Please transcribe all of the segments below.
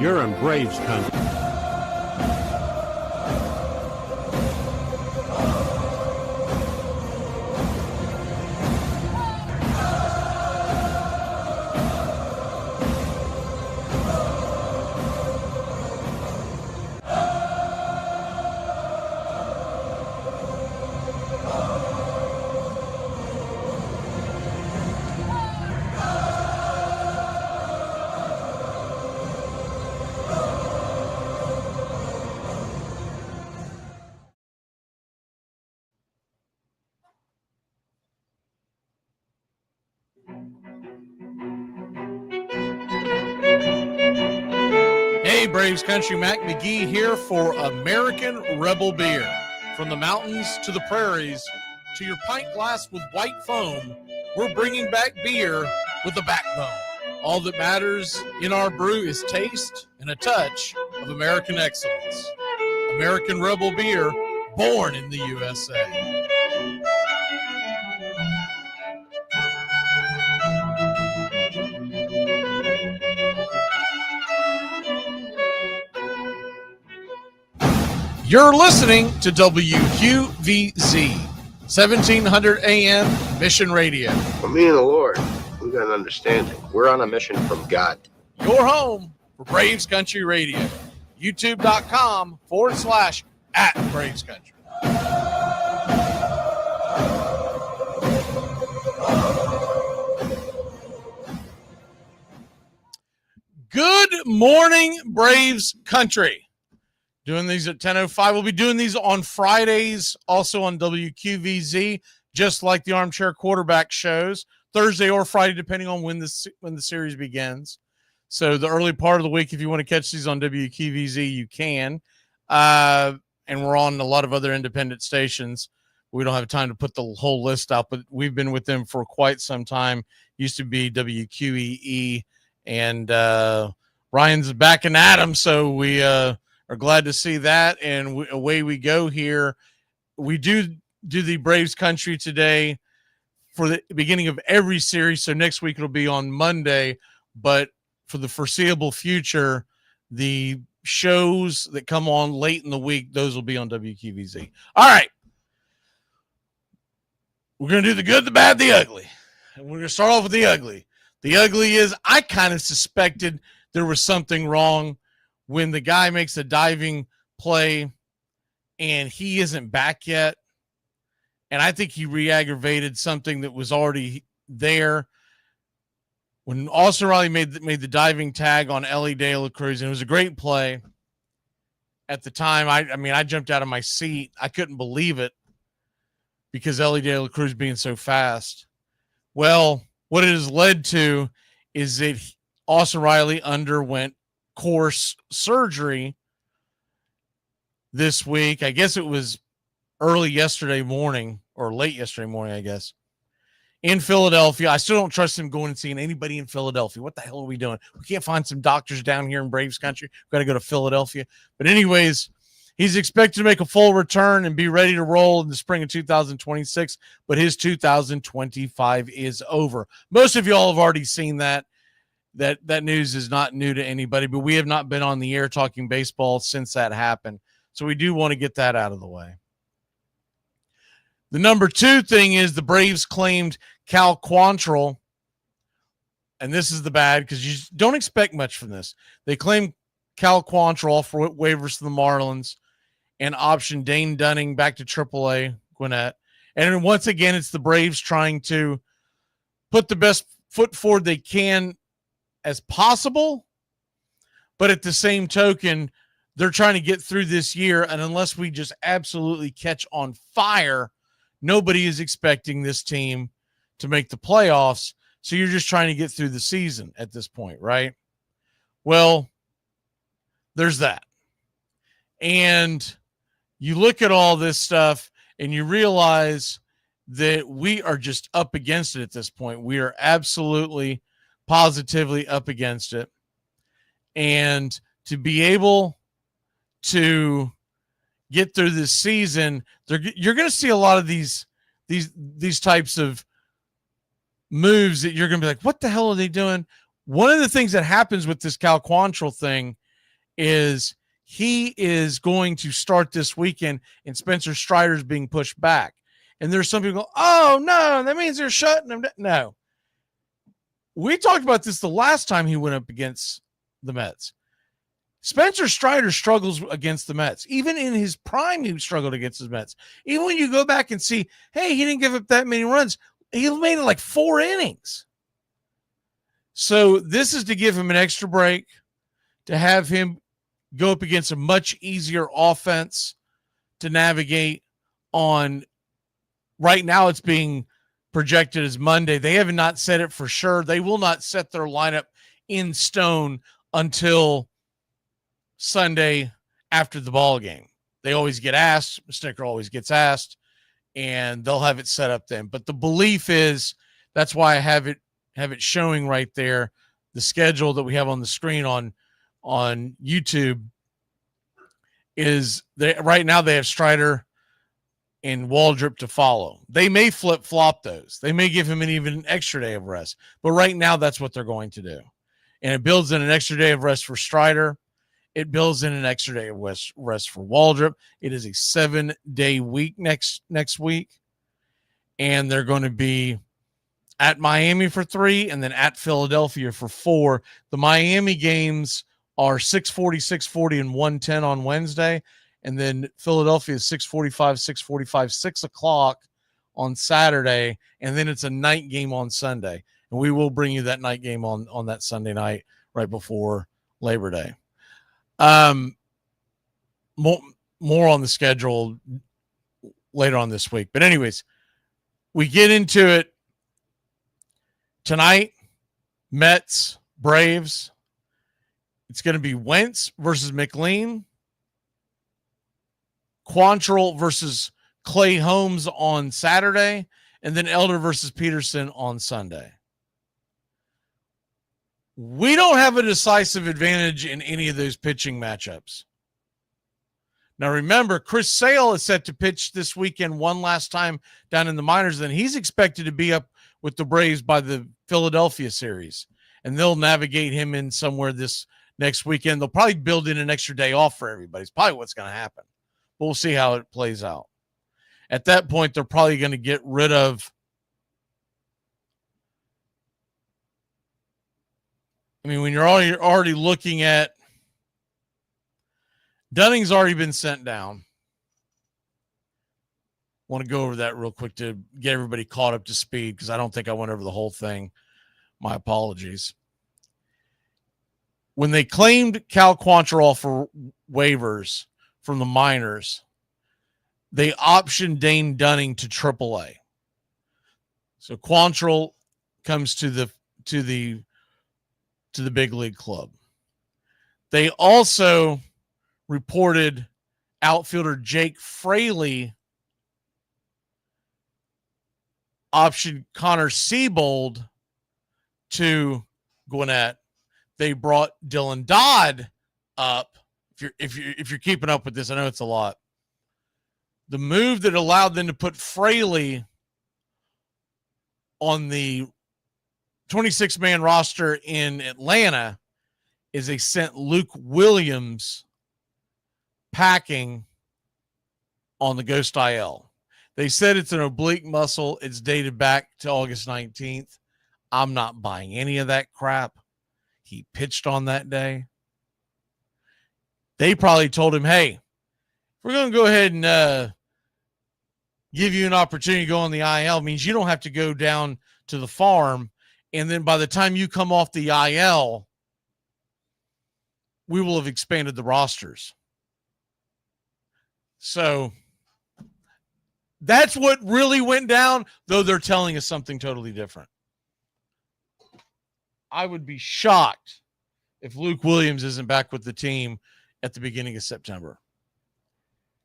You're in Braves country. Hey, Braves Country, Mac McGee here for American Rebel Beer. From the mountains to the prairies to your pint glass with white foam, we're bringing back beer with a backbone. All that matters in our brew is taste and a touch of American excellence. American Rebel Beer, born in the USA. You're listening to WQVZ, 1700 AM Mission Radio. For me and the Lord, we got an understanding. We're on a mission from God. Your home for Braves Country Radio. YouTube.com/@Braves Country. Good morning, Braves Country. Doing these at 10:05. We'll be doing these on Fridays, also on WQVZ, just like the Armchair Quarterback shows, Thursday or Friday, depending on when the series begins. So the early part of the week, if you want to catch these on WQVZ, you can. And we're on a lot of other independent stations. We don't have time to put the whole list out, but we've been with them for quite some time. Used to be WQEE, and Ryan's back and at him, so we are glad to see that, and away we go here. We do the Braves Country today for the beginning of every series, so next week it'll be on Monday, but for the foreseeable future, the shows that come on late in the week, those will be on WQVZ. All right. We're going to do the good, the bad, the ugly. And we're going to start off with the ugly. The ugly is I kind of suspected there was something wrong when the guy makes a diving play and he isn't back yet. And I think he re-aggravated something that was already there. When Austin Riley made the diving tag on Ellie De La Cruz, and it was a great play at the time. I jumped out of my seat. I couldn't believe it because Ellie De La Cruz being so fast. Well, what it has led to is that Austin Riley underwent course surgery this week. I guess it was early yesterday morning or late yesterday morning, I guess, in Philadelphia. I still don't trust him going and seeing anybody in Philadelphia. What the hell are we doing? We can't find some doctors down here in Braves Country. We've got to go to Philadelphia. But anyways, he's expected to make a full return and be ready to roll in the spring of 2026, but his 2025 is over. Most of y'all have already seen that. That news is not new to anybody, but we have not been on the air talking baseball since that happened. So we do want to get that out of the way. The number two thing is the Braves claimed Cal Quantrill, and this is the bad because you don't expect much from this. They claimed Cal Quantrill for waivers to the Marlins and optioned Dane Dunning back to AAA Gwinnett. And once again, it's the Braves trying to put the best foot forward they can as possible, but at the same token, they're trying to get through this year, and unless we just absolutely catch on fire, nobody is expecting this team to make the playoffs, so you're just trying to get through the season at this point, right? Well, there's that. And you look at all this stuff, and you realize that we are just up against it at this point. We are absolutely positively up against it. And to be able to get through this season, you're going to see a lot of these types of moves that you're going to be like, what the hell are they doing? One of the things that happens with this Cal Quantrill thing is he is going to start this weekend, and Spencer Strider's being pushed back. And there's some people go, oh, no, that means they're shutting him down. No. We talked about this the last time he went up against the Mets. Spencer Strider struggles against the Mets. Even in his prime, he struggled against the Mets. Even when you go back and see, hey, he didn't give up that many runs. He made it like 4 innings. So this is to give him an extra break, to have him go up against a much easier offense to navigate on. Right now it's being projected as Monday. They have not said it for sure. They will not set their lineup in stone until Sunday after the ball game. They always get asked. Snicker always gets asked, and they'll have it set up then. But the belief is, that's why I have it showing right there, the schedule that we have on the screen on YouTube, is right now they have Strider and Waldrop to follow. They may flip-flop those. They may give him an even extra day of rest. But right now, that's what they're going to do. And it builds in an extra day of rest for Strider. It builds in an extra day of rest for Waldrop. It is a 7-day week next week. And they're going to be at Miami for 3 and then at Philadelphia for 4. The Miami games are 6:40, 6:40, and 1:10 on Wednesday. And then Philadelphia is 6:45, 6:45, 6 o'clock on Saturday. And then it's a night game on Sunday. And we will bring you that night game on that Sunday night right before Labor Day. More on the schedule later on this week. But anyways, we get into it tonight. Mets, Braves. It's going to be Wentz versus McLean. Quantrill versus Clay Holmes on Saturday. And then Elder versus Peterson on Sunday. We don't have a decisive advantage in any of those pitching matchups. Now, remember, Chris Sale is set to pitch this weekend one last time down in the minors. Then he's expected to be up with the Braves by the Philadelphia series. And they'll navigate him in somewhere this next weekend. They'll probably build in an extra day off for everybody. It's probably what's going to happen. But we'll see how it plays out. At that point, they're probably going to get rid of, when you're already looking at, Dunning's already been sent down. Want to go over that real quick to get everybody caught up to speed, because I don't think I went over the whole thing. My apologies. When they claimed Cal Quantrill for waivers from the minors, they optioned Dane Dunning to AAA. So Quantrill comes to the big league club. They also reported outfielder Jake Fraley optioned Connor Siebold to Gwinnett. They brought Dylan Dodd up. If you're keeping up with this, I know it's a lot. The move that allowed them to put Fraley on the 26-man roster in Atlanta is they sent Luke Williams packing on the Ghost IL. They said it's an oblique muscle. It's dated back to August 19th. I'm not buying any of that crap. He pitched on that day. They probably told him, hey, we're going to go ahead and give you an opportunity to go on the IL. It means you don't have to go down to the farm. And then by the time you come off the IL, we will have expanded the rosters. So that's what really went down, though they're telling us something totally different. I would be shocked if Luke Williams isn't back with the team at the beginning of September.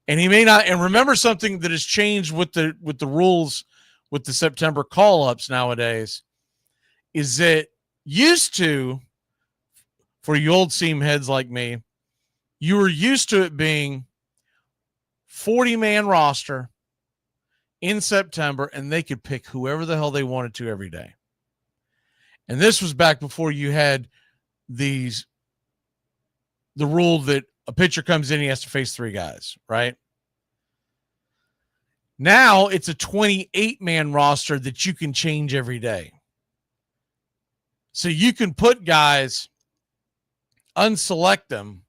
And he may not. And remember something that has changed with the rules with the September call-ups nowadays is that used to, for you old seam heads like me, you were used to it being 40-man roster in September, and they could pick whoever the hell they wanted to every day. And this was back before you had these the rule that a pitcher comes in, he has to face 3 guys, right? Now it's a 28-man roster that you can change every day. So you can put guys, unselect them,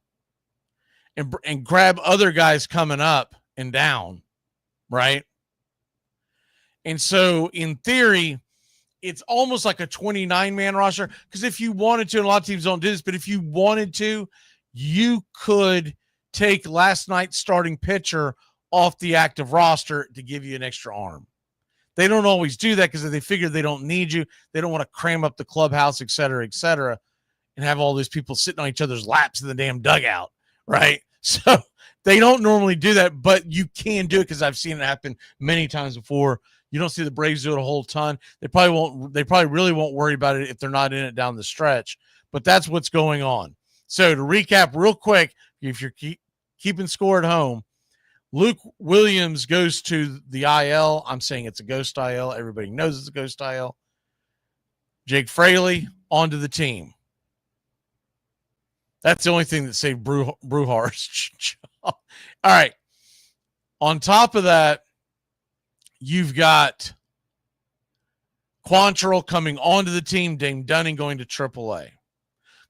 and grab other guys coming up and down, right? And so in theory, it's almost like a 29-man roster, because if you wanted to, and a lot of teams don't do this, but if you wanted to, you could take last night's starting pitcher off the active roster to give you an extra arm. They don't always do that because they figure they don't need you. They don't want to cram up the clubhouse, et cetera, and have all these people sitting on each other's laps in the damn dugout, right? So they don't normally do that, but you can do it because I've seen it happen many times before. You don't see the Braves do it a whole ton. They probably really won't worry about it if they're not in it down the stretch, but that's what's going on. So to recap real quick, if you're keeping score at home, Luke Williams goes to the IL. I'm saying it's a ghost IL. Everybody knows it's a ghost IL. Jake Fraley onto the team. That's the only thing that saved Brujar's job. All right. On top of that, you've got Quantrill coming onto the team. Dame Dunning going to AAA.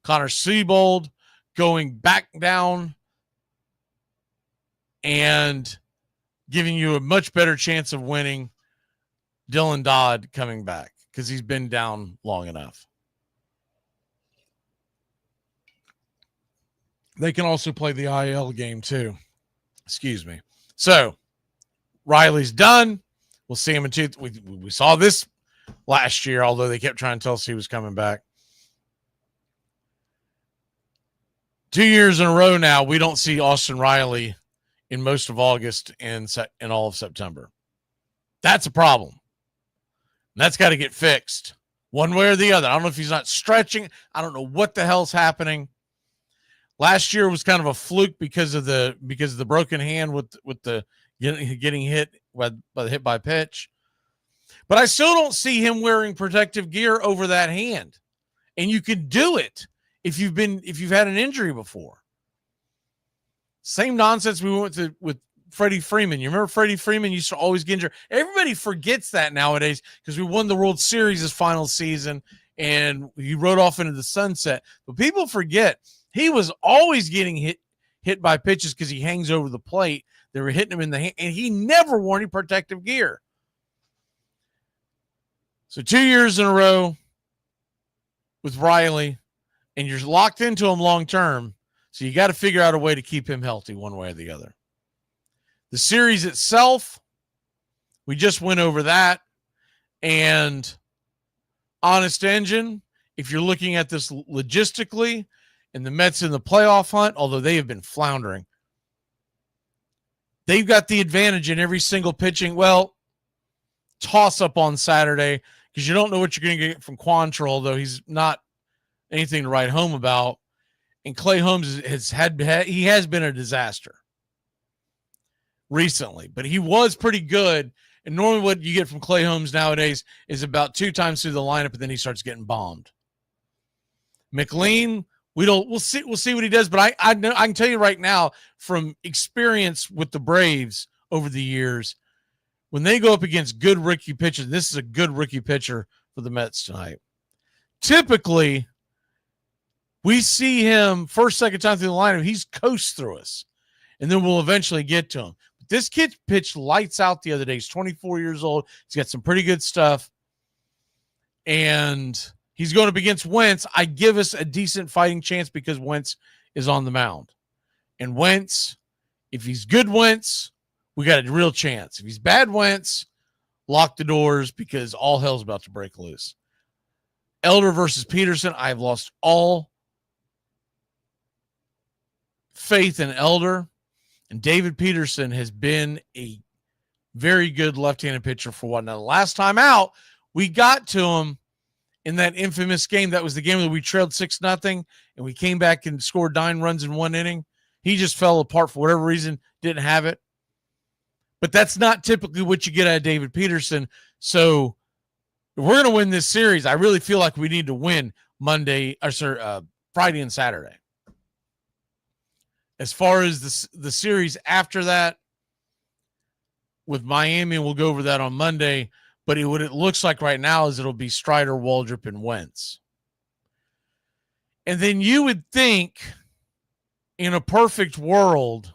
Connor Siebold going back down and giving you a much better chance of winning. Dylan Dodd coming back because he's been down long enough. They can also play the IL game too. Excuse me. So Riley's done. We'll see him in we saw this last year, although they kept trying to tell us he was coming back. 2 years in a row now, we don't see Austin Riley in most of August and all of September. That's a problem. And that's got to get fixed one way or the other. I don't know if he's not stretching. I don't know what the hell's happening. Last year was kind of a fluke because of the broken hand with the getting hit by the hit by pitch. But I still don't see him wearing protective gear over that hand. And you can do it if you've had an injury before. Same nonsense we went to with Freddie Freeman. You remember Freddie Freeman used to always get injured. Everybody forgets that nowadays because we won the World Series this final season and he rode off into the sunset. But people forget he was always getting hit by pitches because he hangs over the plate. They were hitting him in the hand, and he never wore any protective gear. So 2 years in a row with Riley, and you're locked into him long term. So you got to figure out a way to keep him healthy one way or the other. The series itself, we just went over that. And honest engine, if you're looking at this logistically, and the Mets in the playoff hunt, although they have been floundering, they've got the advantage in every single pitching. Well, toss up on Saturday because you don't know what you're going to get from Quantrill, though he's not anything to write home about. And Clay Holmes has been a disaster recently, but he was pretty good. And normally what you get from Clay Holmes nowadays is about 2 times through the lineup, and then he starts getting bombed. McLean, we'll see what he does, but I know I can tell you right now from experience with the Braves over the years, when they go up against good rookie pitchers, this is a good rookie pitcher for the Mets tonight. Typically, we see him first, second time through the lineup, he's coast through us, and then we'll eventually get to him. But this kid pitched lights out the other day. He's 24 years old. He's got some pretty good stuff, and he's going up against Wentz. I give us a decent fighting chance because Wentz is on the mound. And Wentz, if he's good Wentz, we got a real chance. If he's bad Wentz, lock the doors because all hell's about to break loose. Elder versus Peterson, I've lost all faith in Elder. And David Peterson has been a very good left-handed pitcher for what? Now, the last time out, we got to him in that infamous game. That was the game that we trailed 6-0, and we came back and scored 9 runs in 1 inning. He just fell apart for whatever reason, didn't have it. But that's not typically what you get out of David Peterson. So if we're going to win this series, I really feel like we need to win Friday and Saturday. As far as the series after that with Miami, and we'll go over that on Monday, but what it looks like right now is it'll be Strider, Waldrop, and Wentz. And then you would think in a perfect world,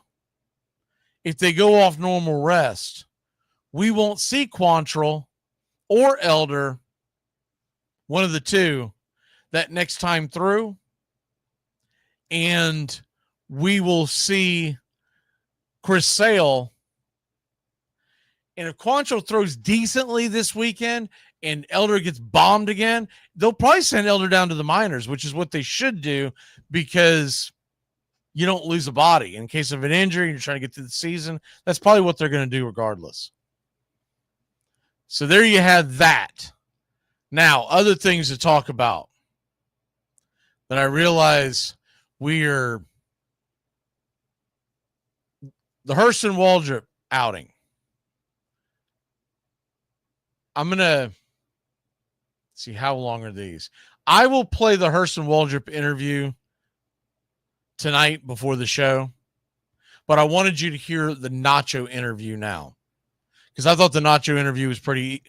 if they go off normal rest, we won't see Quantrill or Elder, one of the two, that next time through. And we will see Chris Sale. And if Quantrill throws decently this weekend and Elder gets bombed again, they'll probably send Elder down to the minors, which is what they should do, because you don't lose a body. In case of an injury, you're trying to get through the season. That's probably what they're going to do regardless. So there you have that. Now, other things to talk about that I realize the Hurston Waldrop outing. I'm going to see how long are these. I will play the Hurston Waldrop interview tonight before the show, but I wanted you to hear the Nacho interview now, because I thought the Nacho interview was pretty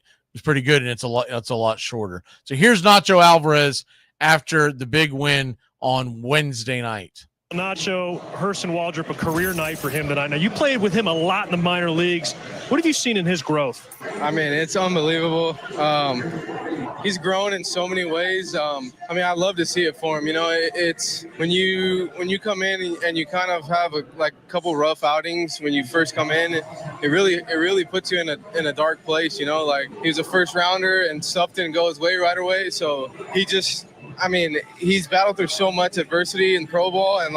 good, and it's a lot shorter. So here's Nacho Alvarez after the big win on Wednesday night. Nacho, Hurston Waldrop, a career night for him tonight. Now, you played with him a lot in the minor leagues. What have you seen in his growth? I mean, it's unbelievable. He's grown in so many ways. I love to see it for him. You know, it's when you come in and you kind of have a couple rough outings when you first come in, it really puts you in a dark place. You know, like, he was a first rounder and stuff didn't go his way right away. So he's battled through so much adversity in pro ball, and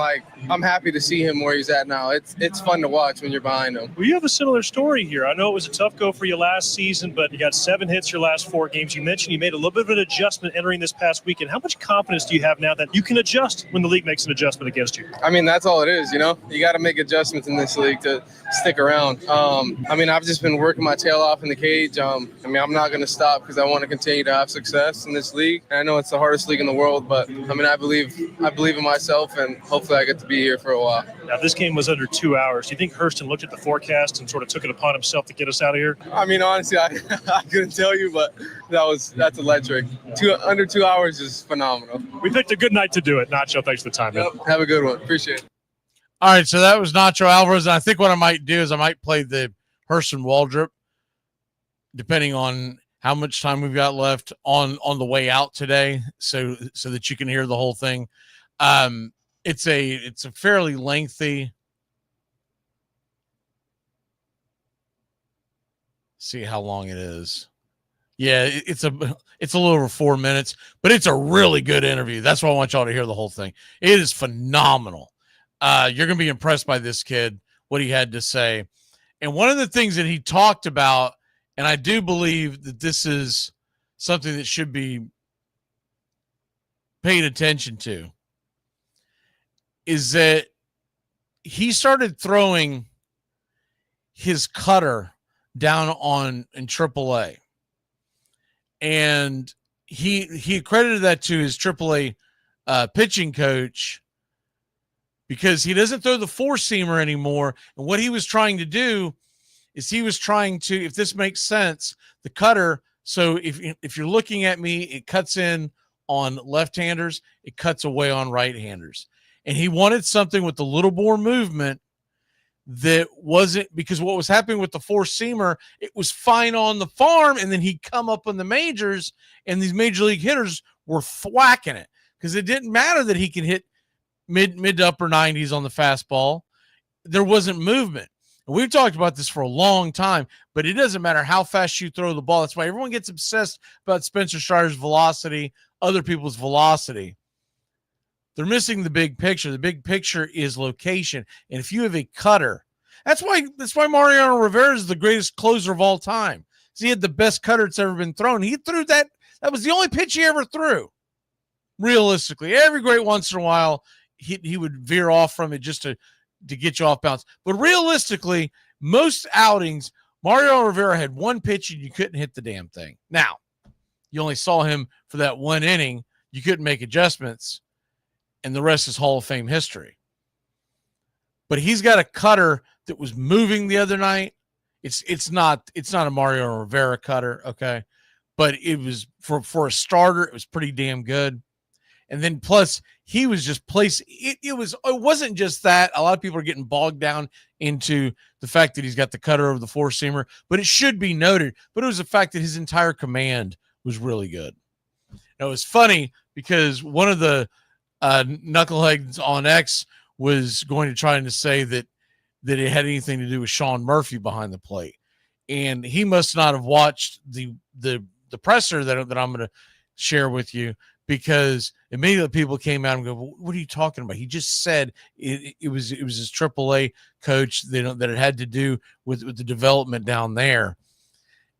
I'm happy to see him where he's at now. It's fun to watch when you're behind him. Well, you have a similar story here. I know it was a tough go for you last season, but you got 7 hits your last 4 games. You mentioned you made a little bit of an adjustment entering this past weekend. How much confidence do you have now that you can adjust when the league makes an adjustment against you? I mean, that's all it is, you know? You got to make adjustments in this league to stick around. I've just been working my tail off in the cage. I'm not going to stop because I want to continue to have success in this league. And I know it's the hardest league in the world, but I believe in myself, and hopefully I get to be here for a while. Now, this game was under 2 hours. Do you think Hurston looked at the forecast and sort of took it upon himself to get us out of here? I mean, honestly, I couldn't tell you, but that's electric. Under 2 hours is phenomenal. We picked a good night to do it. Nacho, thanks for the time, man. Yep, have a good one. Appreciate it. All right, so that was Nacho Alvarez. And I think what I might do is I might play the Hurston Waldrop, depending on how much time we've got left on the way out today, so that you can hear the whole thing. It's a fairly lengthy. See how long it is. Yeah, it's a little over 4 minutes, but it's a really good interview. That's why I want y'all to hear the whole thing. It is phenomenal. You're going to be impressed by this kid, what he had to say. And one of the things that he talked about, and I do believe that this is something that should be paid attention to, is that he started throwing his cutter down in AAA. And he accredited that to his AAA pitching coach, because he doesn't throw the 4-seamer anymore. And what he was trying to do is if this makes sense, the cutter. So if you're looking at me, it cuts in on left-handers, it cuts away on right-handers. And he wanted something with the little bore movement that wasn't, because what was happening with the 4-seamer, it was fine on the farm, and then he'd come up in the majors, and these major league hitters were thwacking it, because it didn't matter that he could hit mid to upper 90s on the fastball. There wasn't movement. And we've talked about this for a long time, but it doesn't matter how fast you throw the ball. That's why everyone gets obsessed about Spencer Strider's velocity, other people's velocity. They're missing the big picture. The big picture is location. And if you have a cutter, that's why Mariano Rivera is the greatest closer of all time. He had the best cutter that's ever been thrown. He threw that. That was the only pitch he ever threw. Realistically, every great once in a while, he would veer off from it just to get you off balance. But realistically, most outings, Mariano Rivera had one pitch and you couldn't hit the damn thing. Now, you only saw him for that one inning. You couldn't make adjustments, and the rest is Hall of Fame history. but he's got a cutter that was moving the other night. It's not a Mario Rivera cutter, okay, but it was for a starter. It was pretty damn good. And then plus he was just placed. It wasn't just that. A lot of people are getting bogged down into the fact that he's got the cutter over the four-seamer, but it should be noted. But it was the fact that his entire command was really good. Now, it was funny because one of the knuckleheads on X was going to try to say that it had anything to do with Sean Murphy behind the plate, and he must not have watched the presser that I'm going to share with you, because immediately people came out and go, "What are you talking about?" He just said it was his AAA coach that it had to do with the development down there,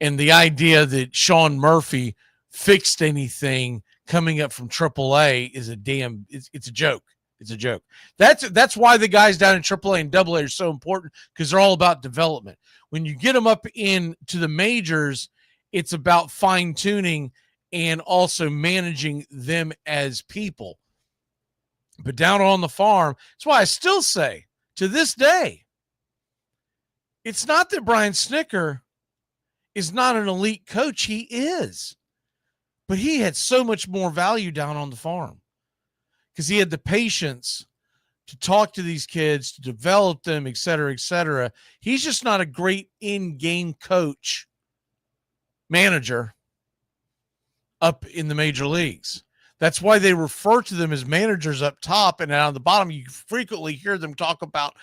and the idea that Sean Murphy fixed anything coming up from AAA is it's a joke. It's a joke. That's why the guys down in AAA and AA are so important, because they're all about development. When you get them up into the majors, it's about fine tuning and also managing them as people. But down on the farm, that's why I still say to this day, it's not that Brian Snicker is not an elite coach. He is. But he had so much more value down on the farm because he had the patience to talk to these kids, to develop them, et cetera, et cetera. He's just not a great in-game coach, manager up in the major leagues. That's why they refer to them as managers up top, and on the bottom you frequently hear them talk about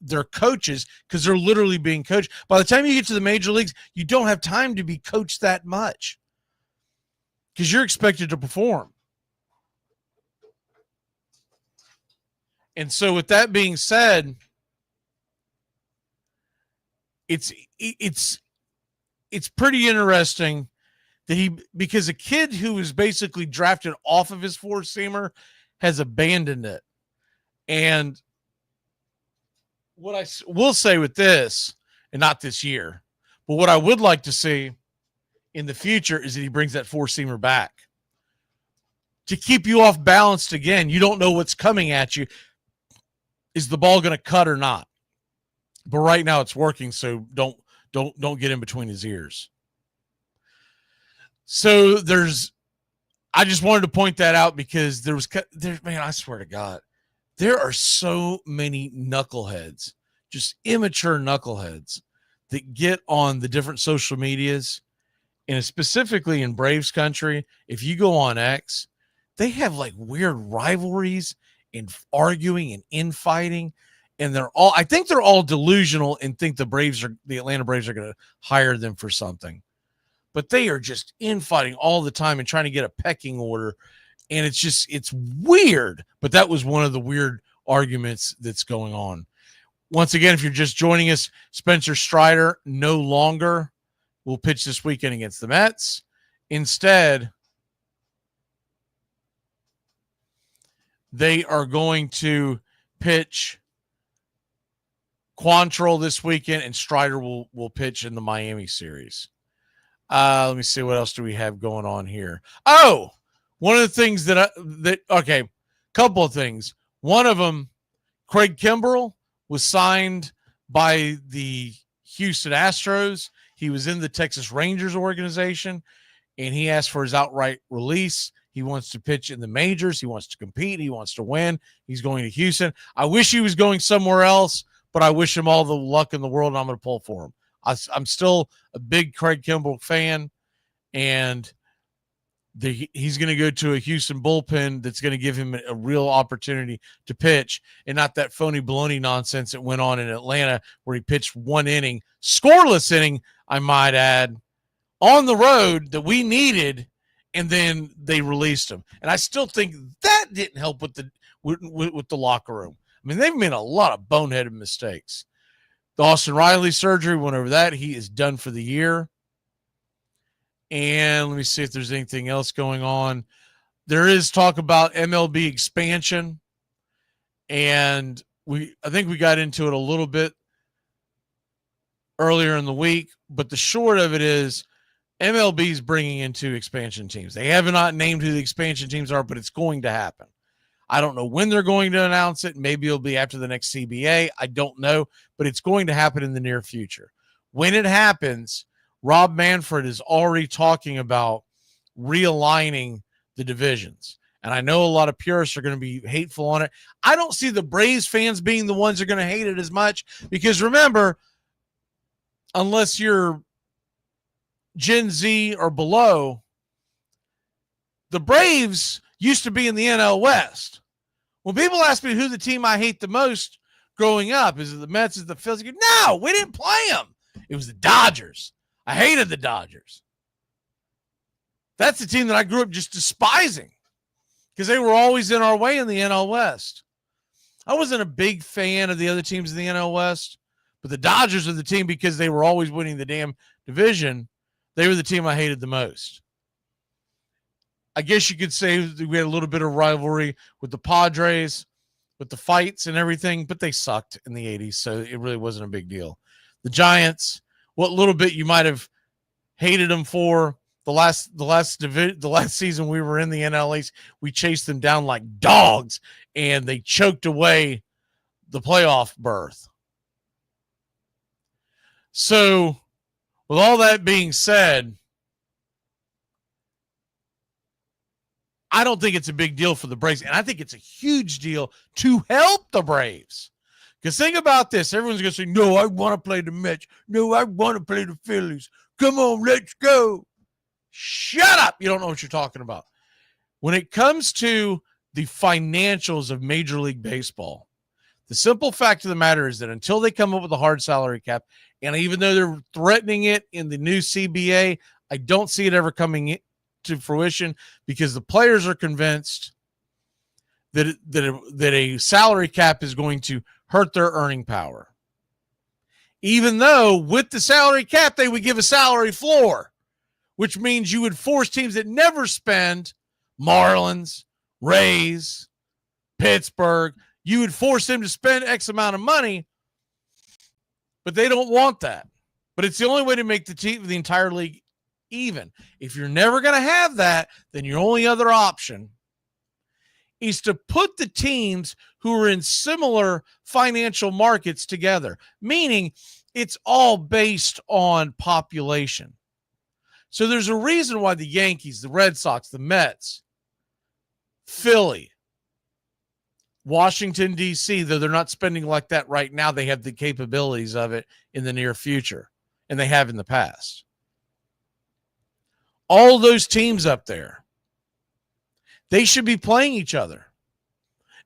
their coaches, because they're literally being coached. By the time you get to the major leagues, you don't have time to be coached that much because you're expected to perform. And so with that being said, it's pretty interesting that because a kid who was basically drafted off of his four-seamer has abandoned it. And what I will say with this, and not this year, but what I would like to see in the future is that he brings that four-seamer back to keep you off balanced again. You don't know what's coming at you. Is the ball going to cut or not? But right now it's working, so don't get in between his ears. So I just wanted to point that out because man, I swear to God, there are so many knuckleheads, just immature knuckleheads that get on the different social medias, and specifically in Braves country. If you go on X, they have like weird rivalries and arguing and infighting, and I think they're all delusional and think the Atlanta Braves are going to hire them for something. But they are just infighting all the time and trying to get a pecking order. And it's weird. But that was one of the weird arguments that's going on. Once again, if you're just joining us, Spencer Strider no longer will pitch this weekend against the Mets. Instead, they are going to pitch Quantrill this weekend, and Strider will pitch in the Miami series. Let me see, what else do we have going on here? Oh, one of the things couple of things. One of them, Craig Kimbrell was signed by the Houston Astros. He was in the Texas Rangers organization, and he asked for his outright release. He wants to pitch in the majors. He wants to compete. He wants to win. He's going to Houston. I wish he was going somewhere else, but I wish him all the luck in the world, and I'm going to pull for him. I'm still a big Craig Kimbrell fan, and he's going to go to a Houston bullpen that's going to give him a real opportunity to pitch, and not that phony baloney nonsense that went on in Atlanta where he pitched one inning, scoreless inning, I might add, on the road that we needed, and then they released him. And I still think that didn't help with the locker room. I mean, they've made a lot of boneheaded mistakes. The Austin Riley surgery, went over that. He is done for the year. And let me see if there's anything else going on. There is talk about MLB expansion. And I think we got into it a little bit earlier in the week. But the short of it is MLB is bringing in 2 expansion teams. They have not named who the expansion teams are, but it's going to happen. I don't know when they're going to announce it. Maybe it'll be after the next CBA. I don't know, but it's going to happen in the near future. When it happens, Rob Manfred is already talking about realigning the divisions. And I know a lot of purists are going to be hateful on it. I don't see the Braves fans being the ones who are going to hate it as much because remember, unless you're Gen Z or below, the Braves used to be in the NL West. When people ask me who the team I hate the most growing up, is it the Mets, is it the Phillies? No, we didn't play them. It was the Dodgers. I hated the Dodgers. That's the team that I grew up just despising because they were always in our way in the NL West. I wasn't a big fan of the other teams in the NL West, but the Dodgers are the team because they were always winning the damn division. They were the team I hated the most. I guess you could say we had a little bit of rivalry with the Padres, with the fights and everything, but they sucked in the 80s, so it really wasn't a big deal. The Giants, what little bit you might have hated them for, the last season we were in the NL East, we chased them down like dogs, and they choked away the playoff berth. So, with all that being said, I don't think it's a big deal for the Braves, and I think it's a huge deal to help the Braves. Because think about this. Everyone's going to say, no, I want to play the Mets. No, I want to play the Phillies. Come on, let's go. Shut up. You don't know what you're talking about. When it comes to the financials of Major League Baseball, the simple fact of the matter is that until they come up with a hard salary cap, and even though they're threatening it in the new CBA, I don't see it ever coming to fruition because the players are convinced that a salary cap is going to hurt their earning power. Even though with the salary cap, they would give a salary floor, which means you would force teams that never spend, Marlins, Rays, Pittsburgh, you would force them to spend X amount of money, but they don't want that. But it's the only way to make the entire league even. If you're never going to have that, then your only other option is to put the teams who are in similar financial markets together, meaning it's all based on population. So there's a reason why the Yankees, the Red Sox, the Mets, Philly, Washington, D.C., though they're not spending like that right now, they have the capabilities of it in the near future, and they have in the past. All those teams up there, they should be playing each other.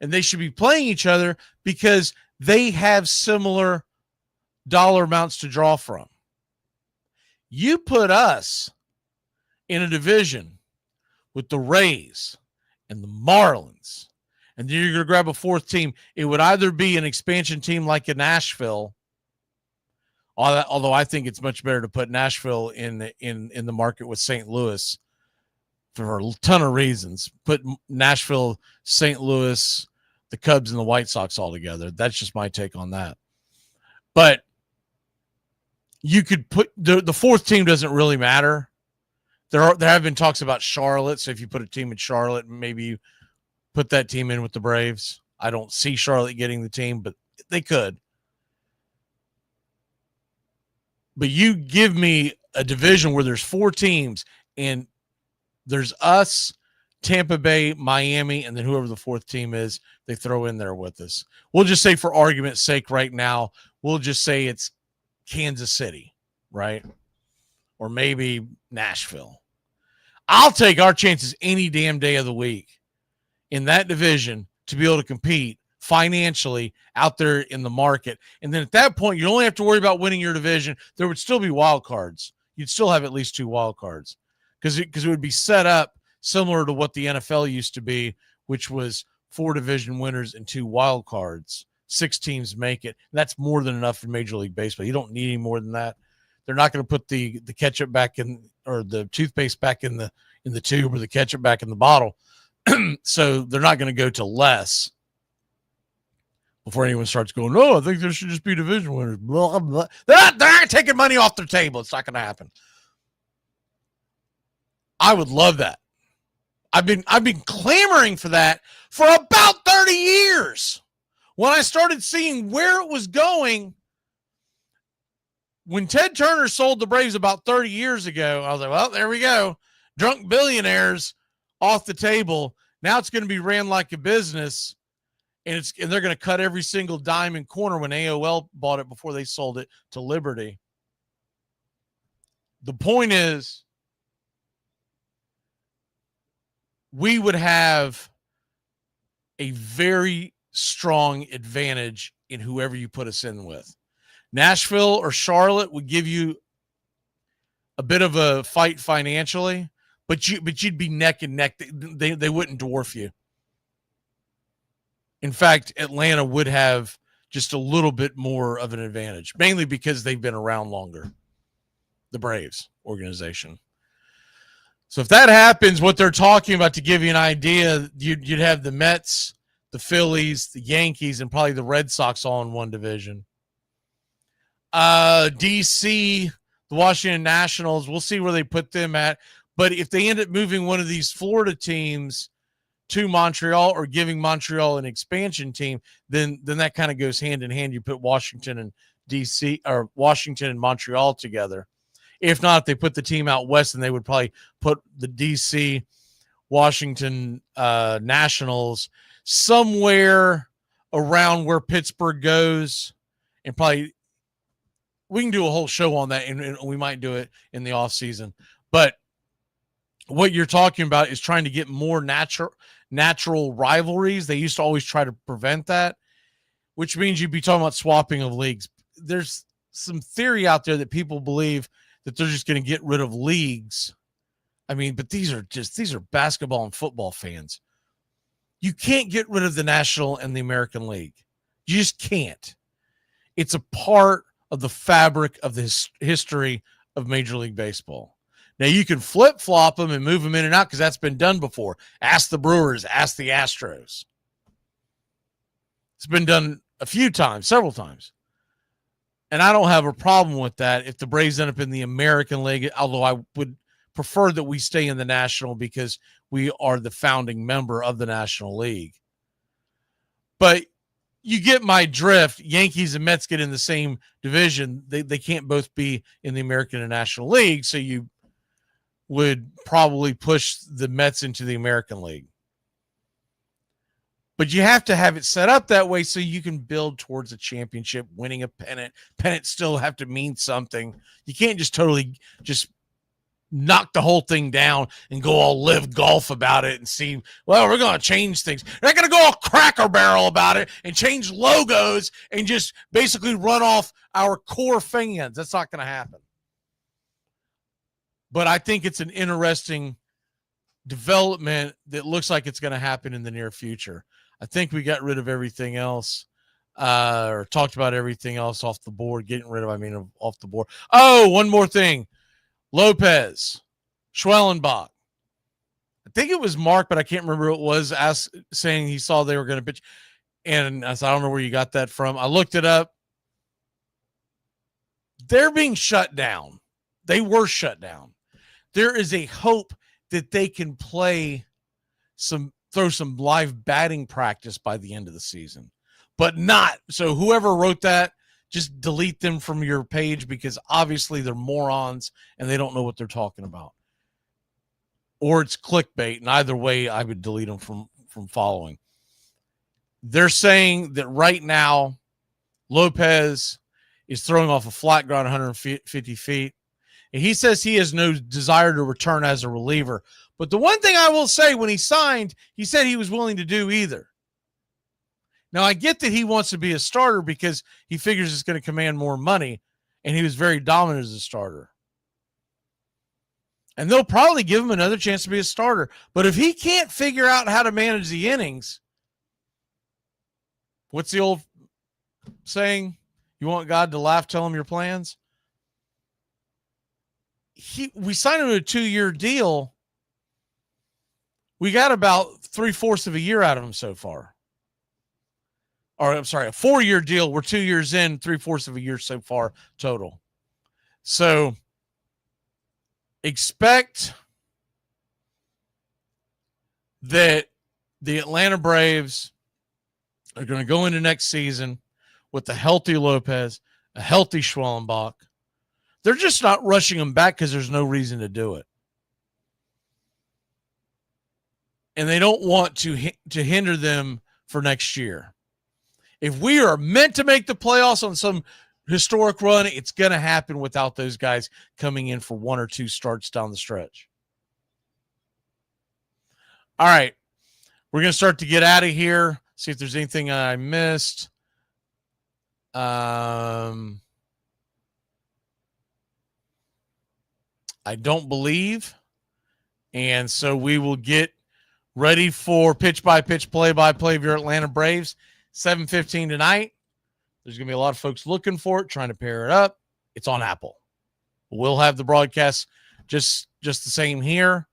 And they should be playing each other because they have similar dollar amounts to draw from. You put us in a division with the Rays and the Marlins, and then you're going to grab a fourth team. It would either be an expansion team like in Nashville, although I think it's much better to put Nashville in the market with St. Louis for a ton of reasons. Put Nashville, St. Louis, the Cubs, and the White Sox all together. That's just my take on that. But you could put the fourth team doesn't really matter. There have been talks about Charlotte. So if you put a team in Charlotte, maybe you put that team in with the Braves. I don't see Charlotte getting the team, but they could. But you give me a division where there's four teams and there's us, Tampa Bay, Miami, and then whoever the fourth team is, they throw in there with us. We'll just say for argument's sake right now, we'll just say it's Kansas City, right? Or maybe Nashville. I'll take our chances any damn day of the week in that division to be able to compete financially out there in the market. And then at that point, you only have to worry about winning your division. There would still be wild cards. You'd still have at least two wild cards because it would be set up similar to what the NFL used to be, which was 4 division winners and 2 wild cards. 6 teams make it. That's more than enough in Major League Baseball. You don't need any more than that. They're not going to put the ketchup back in, or the toothpaste back in the tube, or the ketchup back in the bottle. So they're not going to go to less before anyone starts going, no, I think there should just be division winners. Blah, blah. They're not taking money off their table. It's not going to happen. I would love that. I've been clamoring for that for about about 30 years. When I started seeing where it was going, when Ted Turner sold the Braves about 30 years ago, I was like, well, there we go. Drunk billionaires off the table. Now it's going to be ran like a business, and they're going to cut every single dime and corner when AOL bought it before they sold it to Liberty. The point is, we would have a very strong advantage in whoever you put us in with. Nashville or Charlotte would give you a bit of a fight financially, but you'd be neck and neck. They wouldn't dwarf you. In fact, Atlanta would have just a little bit more of an advantage, mainly because they've been around longer, the Braves organization. So if that happens, what they're talking about, to give you an idea, you'd have the Mets, the Phillies, the Yankees, and probably the Red Sox all in one division. DC, the Washington Nationals, we'll see where they put them at. But if they end up moving one of these Florida teams to Montreal or giving Montreal an expansion team, then that kind of goes hand in hand. You put Washington and DC, or Washington and Montreal together. If not, if they put the team out west, then they would probably put the DC Washington Nationals somewhere around where Pittsburgh goes, and probably we can do a whole show on that, and we might do it in the off season. But what you're talking about is trying to get more natural rivalries. They used to always try to prevent that, which means you'd be talking about swapping of leagues. There's some theory out there that people believe that they're just going to get rid of leagues. I mean, but these are basketball and football fans. You can't get rid of the National and the American League. You just can't. It's a part of the fabric of the history of Major League Baseball. Now, you can flip-flop them and move them in and out because that's been done before. Ask the Brewers, ask the Astros. It's been done a few times, several times. And I don't have a problem with that if the Braves end up in the American League, although I would prefer that we stay in the National because we are the founding member of the National League. But you get my drift. Yankees and Mets get in the same division. They can't both be in the American and National League, so you would probably push the Mets into the American League. But you have to have it set up that way so you can build towards a championship, winning a pennant. Pennants still have to mean something. You can't just totally just knock the whole thing down and go all live golf about it and see, well, we're going to change things. They're going to go all Cracker Barrel about it and change logos and just basically run off our core fans. That's not going to happen. But I think it's an interesting development that looks like it's going to happen in the near future. I think we got rid of everything else, or talked about everything else off the board. Off the board. Oh, one more thing. Lopez, Schwellenbach. I think it was Mark, but I can't remember who it was, saying he saw they were going to pitch. And I said, I don't know where you got that from. I looked it up. They're being shut down. They were shut down. There is a hope that they can throw some live batting practice by the end of the season, but not. So whoever wrote that, just delete them from your page because obviously they're morons and they don't know what they're talking about. Or it's clickbait. And either way, I would delete them from following. They're saying that right now, Lopez is throwing off a flat ground 150 feet. And he says he has no desire to return as a reliever. But the one thing I will say, when he signed, he said he was willing to do either. Now, I get that he wants to be a starter because he figures it's going to command more money, and he was very dominant as a starter. And they'll probably give him another chance to be a starter. But if he can't figure out how to manage the innings, what's the old saying? You want God to laugh, tell him your plans? We signed him to a 2-year deal. We got about 3/4 of a year out of him so far. Or I'm sorry, a 4-year deal. We're 2 years in, 3/4 of a year so far total. So expect that the Atlanta Braves are going to go into next season with a healthy Lopez, a healthy Schwellenbach. They're just not rushing them back because there's no reason to do it. And they don't want to hinder them for next year. If we are meant to make the playoffs on some historic run, it's going to happen without those guys coming in for 1 or 2 starts down the stretch. All right. We're going to start to get out of here. See if there's anything I missed. I don't believe. And so we will get ready for pitch-by-pitch, play-by-play of your Atlanta Braves. 7:15 tonight. There's going to be a lot of folks looking for it, trying to pair it up. It's on Apple. We'll have the broadcast just the same here.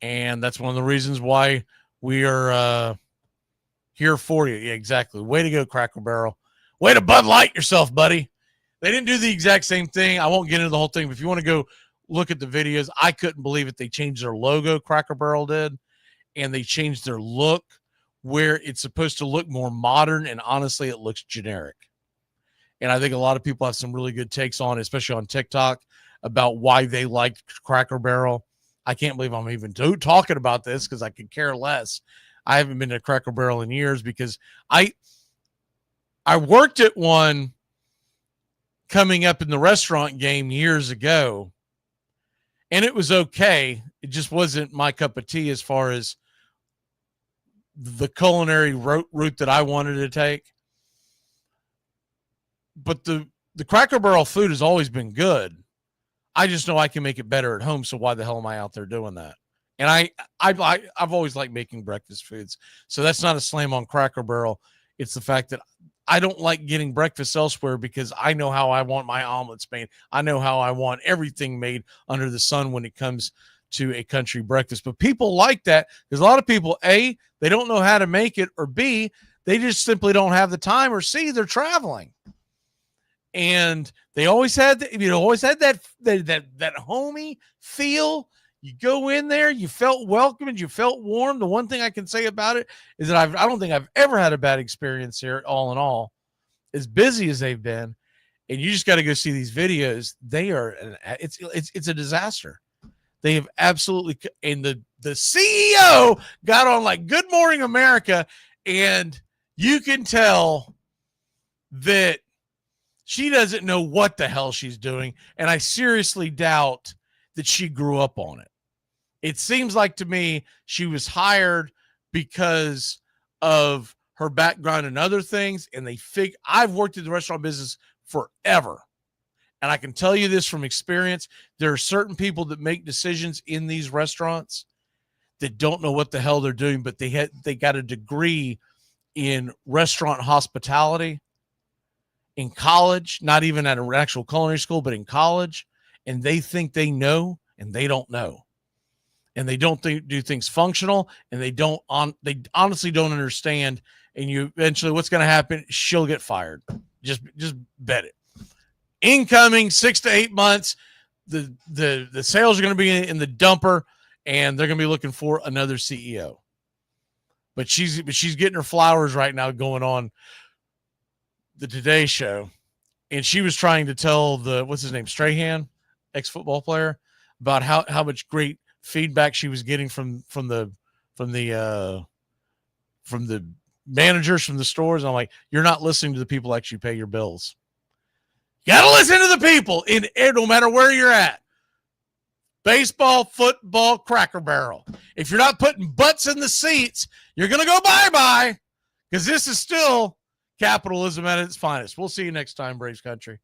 And that's one of the reasons why we are here for you. Yeah, exactly. Way to go, Cracker Barrel. Way to Bud Light yourself, buddy. They didn't do the exact same thing. I won't get into the whole thing, but if you want to go look at the videos, I couldn't believe it. They changed their logo, Cracker Barrel did, and they changed their look where it's supposed to look more modern, and honestly, it looks generic. And I think a lot of people have some really good takes on it, especially on TikTok, about why they like Cracker Barrel. I can't believe I'm even talking about this because I could care less. I haven't been to Cracker Barrel in years because I worked at one coming up in the restaurant game years ago, and it was okay. It just wasn't my cup of tea as far as the culinary route that I wanted to take. But the Cracker Barrel food has always been good. I just know I can make it better at home, so why the hell am I out there doing that? And I've always liked making breakfast foods. So that's not a slam on Cracker Barrel. It's the fact that I don't like getting breakfast elsewhere because I know how I want my omelets made. I know how I want everything made under the sun when it comes to a country breakfast. But people like that because a lot of people, A, they don't know how to make it, or B, they just simply don't have the time, or C, they're traveling. And they always had that homey feel. You go in there, you felt welcome and you felt warm. The one thing I can say about it is that I don't think I've ever had a bad experience here, all in all, as busy as they've been. And you just got to go see these videos. They are, it's a disaster. They have absolutely, and the CEO got on like Good Morning America, and you can tell that she doesn't know what the hell she's doing. And I seriously doubt that she grew up on it. It seems like to me she was hired because of her background and other things. And I've worked in the restaurant business forever. And I can tell you this from experience. There are certain people that make decisions in these restaurants that don't know what the hell they're doing, but they got a degree in restaurant hospitality in college, not even at an actual culinary school, but in college. And they think they know, and they don't know. And they don't do things functional, and they honestly don't understand. And you eventually, what's going to happen? She'll get fired. Just bet it. Incoming 6 to 8 months, the sales are going to be in the dumper, and they're going to be looking for another CEO. But she's getting her flowers right now going on the Today Show, and she was trying to tell what's his name, Strahan, ex-football player, about how much great feedback she was getting from the managers from the stores. And I'm like, you're not listening to the people that actually pay your bills. You got to listen to the people no matter where you're at. Baseball, football, Cracker Barrel. If you're not putting butts in the seats, you're going to go bye-bye, because this is still capitalism at its finest. We'll see you next time, Braves Country.